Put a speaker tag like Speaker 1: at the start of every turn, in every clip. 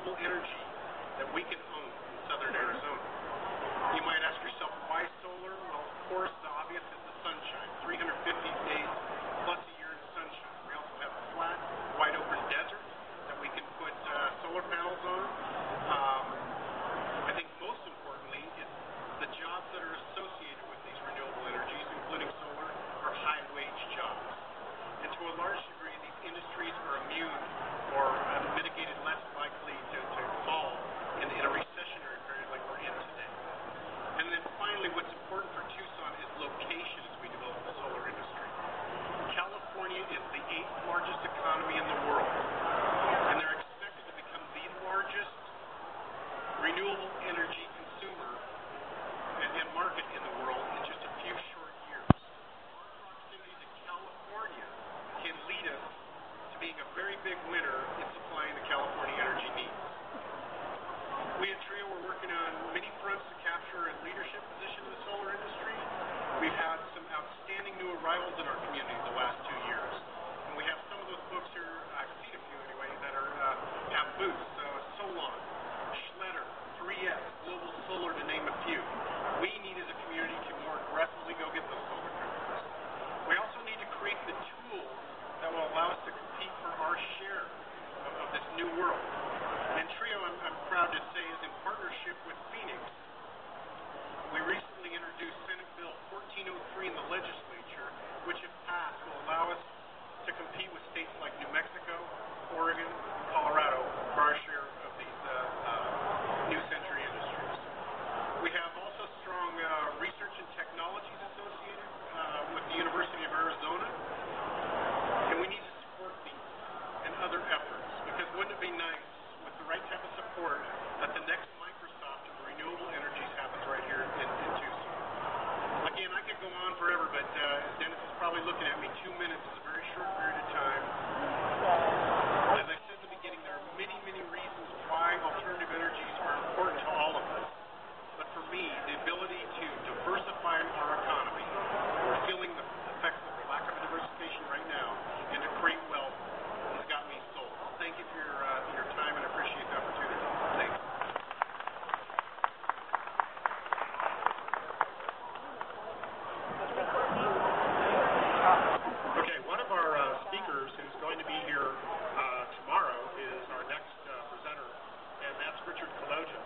Speaker 1: renewable energy that we can own in southern Arizona. You might ask yourself, why solar? Well, of course, the obvious is the sunshine. 350 days plus a year in sunshine. We also have a flat, wide open desert that we can put solar panels on. I think most importantly is the jobs that are associated with these renewable energies, including solar, are high-wage jobs. And to a large degree, these industries are immune or mitigated less likely to fall in a recessionary period like we're in today. And then finally, what's important for Tucson is location as we develop the solar industry. California is the 8th largest economy in the world, and they're expected to become the largest renewable energy consumer and market in the world in just a few short years. Our proximity to California can lead us to being a very big winner in supplying the California energy needs. We at TRIO are working on many fronts to capture a leadership position in the solar industry. We've had some outstanding new arrivals in our community the last 2 years. And we have some of those folks here, I've seen a few anyway, that have booths. Solon, Schletter, 3S, Global Solar, to name a few. We need as a community to more aggressively go get those solar credits. We also need to create the tools that will allow us to compete for our share of this new world. And TRIO, I'm proud to say, is in partnership with Phoenix. We recently introduced Senate Bill 1403 in the legislature, which if passed will allow us to compete with states like New Mexico, Oregon, and Colorado for our share of these new century industries. We have also strong research and technologies associated with the University of Arizona, and we need to support these and other efforts, because wouldn't it be nice with the right type of support that the next Microsoft of renewable energies happens right here in Tucson. Again, I could go on forever, but Dennis is probably looking at me. 2 minutes is a very short period of time. As I said in the beginning, there are many, many reasons why alternative energies are important to all of us. But for me, the ability to diversify our economy, we're feeling the effects of the lack of diversification right now, and to create wealth has got me sold. Thank you for your time, and I appreciate the opportunity. Thanks. Okay, one of our speakers who's going to be here tomorrow is our next presenter, and that's Richard Kaloja.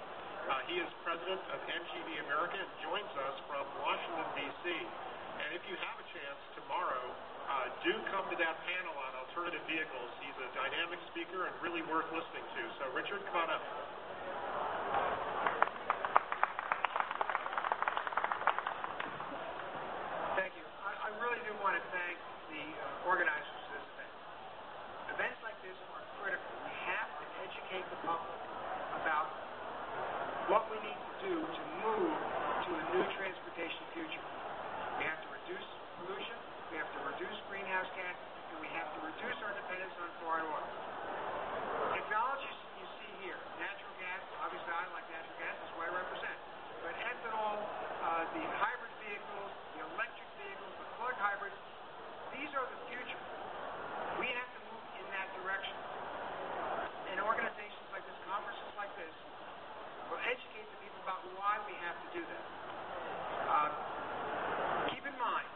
Speaker 1: He is president of NGV America and joins us from Washington, D.C. And if you have a chance tomorrow, do come to that panel on alternative vehicles. He's a dynamic speaker and really worth listening to. So, Richard, come on up.
Speaker 2: Thank you. I really do want to thank the organizers of this event. Events like this are critical. We have to educate the public about what we need to do to move to a new transportation future. We have to reduce pollution, we have to reduce greenhouse gases, and we have to reduce our dependence on foreign oil. Technologies you see here, natural gas, obviously I like natural gas, that's what I represent. But ethanol, the hybrid vehicles, the electric vehicles, the plug hybrids, these are the future. We have to move in that direction. And organizations like this, conferences like this, will educate the people about why we have to do that. Keep in mind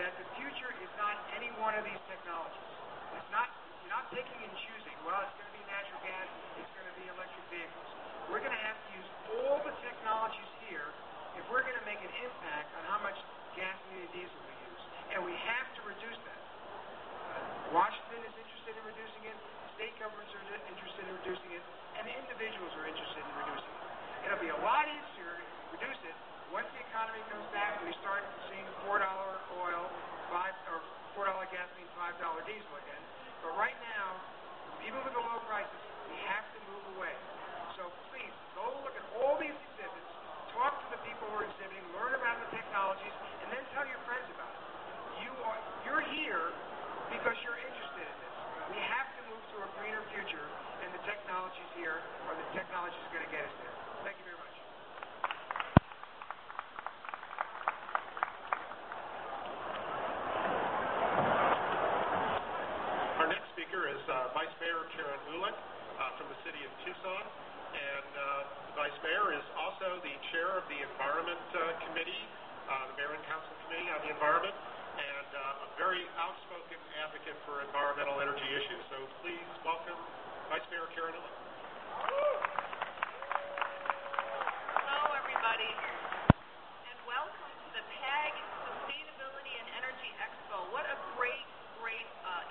Speaker 2: that the future is not any one of these technologies. You're not picking and choosing. Well, it's going to be natural gas, it's going to be electric vehicles. We're going to have to use all the technologies here if we're going to make an impact on how much gasoline and diesel we use. And we have to reduce that. Washington is interested in reducing it, state governments are interested in reducing it, and individuals are interested in reducing it. It'll be a lot easier to reduce it once the economy comes back and we start seeing $4 oil, $4 gasoline, $5 diesel again. But right now, even with the low prices, we have to move away. So please, go look at all these exhibits, talk to the people who are exhibiting, learn about the technologies, and then tell your friends about it. You're here because you're interested in this. We have to move to a greener future, and the technologies here are the technologies going to get us there. Thank you very much.
Speaker 1: Our next speaker is Vice Mayor Karen Ulick from the city of Tucson, and the Vice Mayor is also the chair of the Environment Committee, the Mayor and Council Committee on the Environment, and a very outspoken advocate for environmental energy issues. So please welcome Vice Mayor Carinilla.
Speaker 3: Hello, everybody, and welcome to the PAG Sustainability and Energy Expo. What a great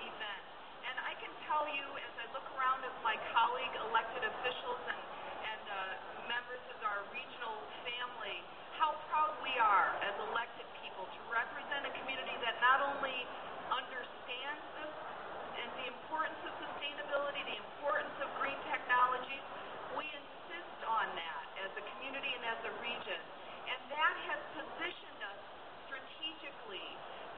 Speaker 3: event. And I can tell you, as I look around at my colleague elected officials and members of our regional family, how proud we are as elected people to represent a community that not only understands this and the importance of sustainability, the importance of green technologies, we insist on that as a community and as a region. And that has positioned us strategically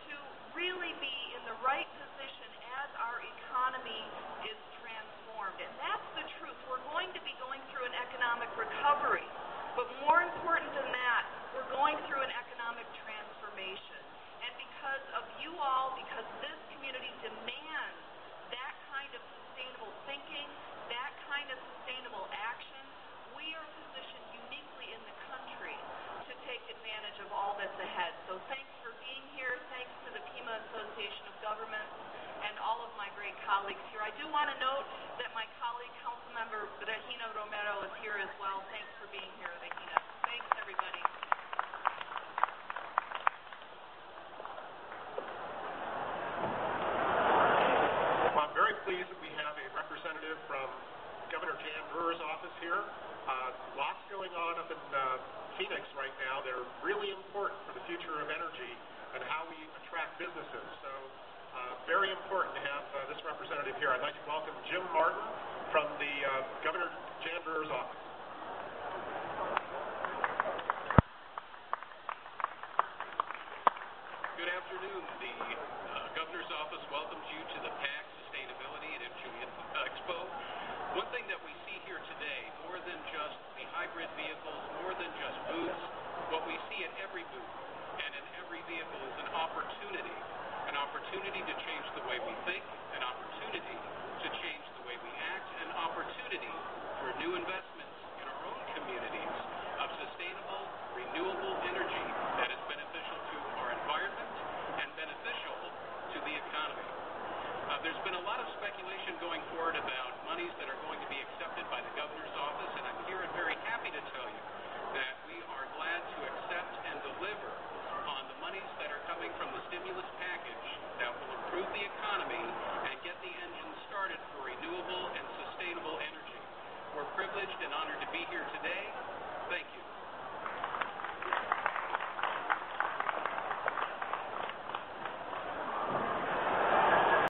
Speaker 3: to really be in the right position as our economy is transformed. And that's the truth. We're going to be going through an economic recovery. But more important than that, we're going through an economic transformation. And because of you all, because this community demands that kind of sustainable thinking, that kind of sustainable action, we are positioned uniquely in the country to take advantage of all that's ahead. So thanks for being here. Thanks to the Pima Association of Governments and all of my great colleagues here. I do want to note that my colleague, Councilmember Regina Romero, is here as well. Thanks for being here, Regina. Thanks, everybody.
Speaker 1: Well, I'm very pleased that we have a representative from Governor Jan Brewer's office here. Lots going on up in Phoenix right now. They're really important for the future of energy and how we attract businesses. So very important to have this representative here. I'd like to welcome Jim Martin from the Governor Jan Brewer's office.
Speaker 4: Good afternoon. The Governor's office welcomes you to the PAG Sustainability and Energy Expo. One thing that we see here today, more than just the hybrid vehicles, more than just booths, what we see at every booth and in every vehicle is an opportunity to change the way we think, an opportunity to change the way we act, an opportunity for new investment